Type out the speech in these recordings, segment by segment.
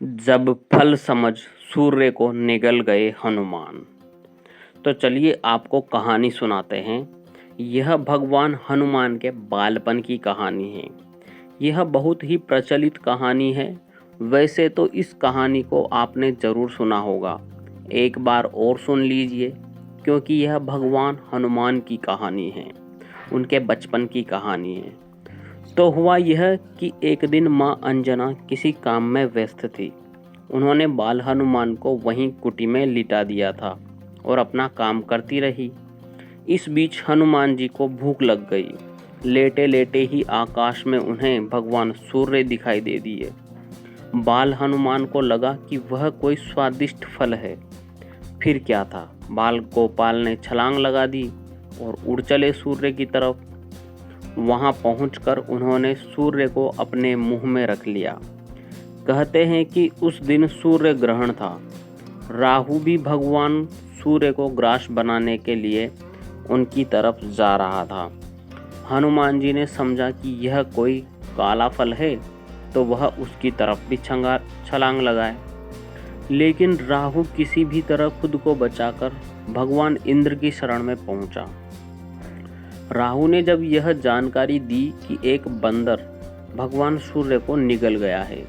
जब फल समझ सूर्य को निगल गए हनुमान। तो चलिए आपको कहानी सुनाते हैं। यह भगवान हनुमान के बालपन की कहानी है। यह बहुत ही प्रचलित कहानी है। वैसे तो इस कहानी को आपने ज़रूर सुना होगा, एक बार और सुन लीजिए, क्योंकि यह भगवान हनुमान की कहानी है, उनके बचपन की कहानी है। तो हुआ यह कि एक दिन माँ अंजना किसी काम में व्यस्त थी। उन्होंने बाल हनुमान को वहीं कुटी में लिटा दिया था और अपना काम करती रही। इस बीच हनुमान जी को भूख लग गई। लेटे लेटे ही आकाश में उन्हें भगवान सूर्य दिखाई दे दिए। बाल हनुमान को लगा कि वह कोई स्वादिष्ट फल है। फिर क्या था, बाल गोपाल ने छलांग लगा दी और उड़ चले सूर्य की तरफ। वहां पहुंचकर उन्होंने सूर्य को अपने मुंह में रख लिया। कहते हैं कि उस दिन सूर्य ग्रहण था। राहु भी भगवान सूर्य को ग्रास बनाने के लिए उनकी तरफ जा रहा था। हनुमान जी ने समझा कि यह कोई काला फल है, तो वह उसकी तरफ भी छलांग लगाए। लेकिन राहु किसी भी तरह खुद को बचाकर भगवान इंद्र की शरण में पहुंचा। राहु ने जब यह जानकारी दी कि एक बंदर भगवान सूर्य को निगल गया है,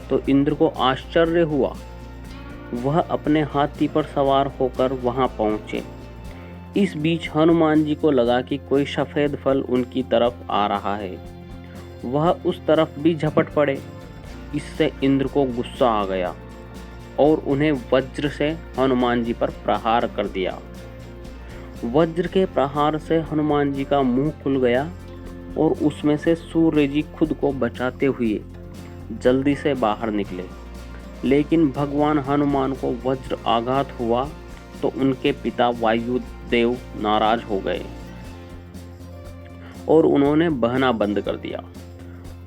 तो इंद्र को आश्चर्य हुआ। वह अपने हाथी पर सवार होकर वहां पहुंचे। इस बीच हनुमान जी को लगा कि कोई सफेद फल उनकी तरफ आ रहा है। वह उस तरफ भी झपट पड़े। इससे इंद्र को गुस्सा आ गया और उन्हें वज्र से हनुमान जी पर प्रहार कर दिया। वज्र के प्रहार से हनुमान जी का मुंह खुल गया और उसमें से सूर्य जी खुद को बचाते हुए जल्दी से बाहर निकले। लेकिन भगवान हनुमान को वज्र आघात हुआ तो उनके पिता वायुदेव नाराज हो गए और उन्होंने बहना बंद कर दिया।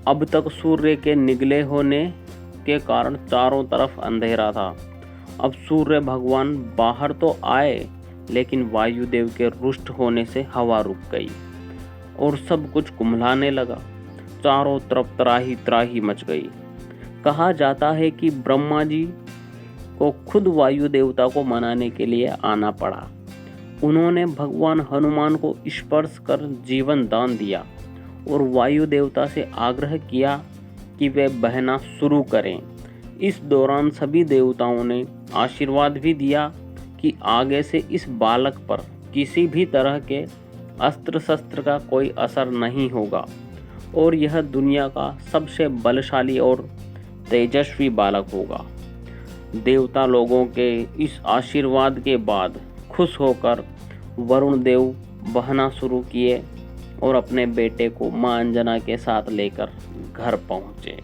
अब तक सूर्य के निगले होने के कारण चारों तरफ अंधेरा था। अब सूर्य भगवान बाहर तो आए, लेकिन वायुदेव के रुष्ट होने से हवा रुक गई और सब कुछ कुम्हलाने लगा। चारों तरफ त्राही त्राही मच गई। कहा जाता है कि ब्रह्मा जी को खुद वायु देवता को मनाने के लिए आना पड़ा। उन्होंने भगवान हनुमान को स्पर्श कर जीवन दान दिया और वायु देवता से आग्रह किया कि वे बहना शुरू करें। इस दौरान सभी देवताओं ने आशीर्वाद भी दिया कि आगे से इस बालक पर किसी भी तरह के अस्त्र शस्त्र का कोई असर नहीं होगा और यह दुनिया का सबसे बलशाली और तेजस्वी बालक होगा। देवता लोगों के इस आशीर्वाद के बाद खुश होकर वरुण देव बहना शुरू किए और अपने बेटे को मां अंजना के साथ लेकर घर पहुंचे।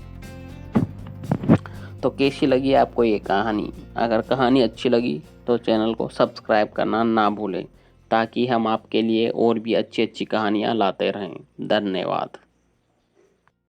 तो कैसी लगी आपको ये कहानी? अगर कहानी अच्छी लगी तो चैनल को सब्सक्राइब करना ना भूलें, ताकि हम आपके लिए और भी अच्छी अच्छी कहानियाँ लाते रहें। धन्यवाद।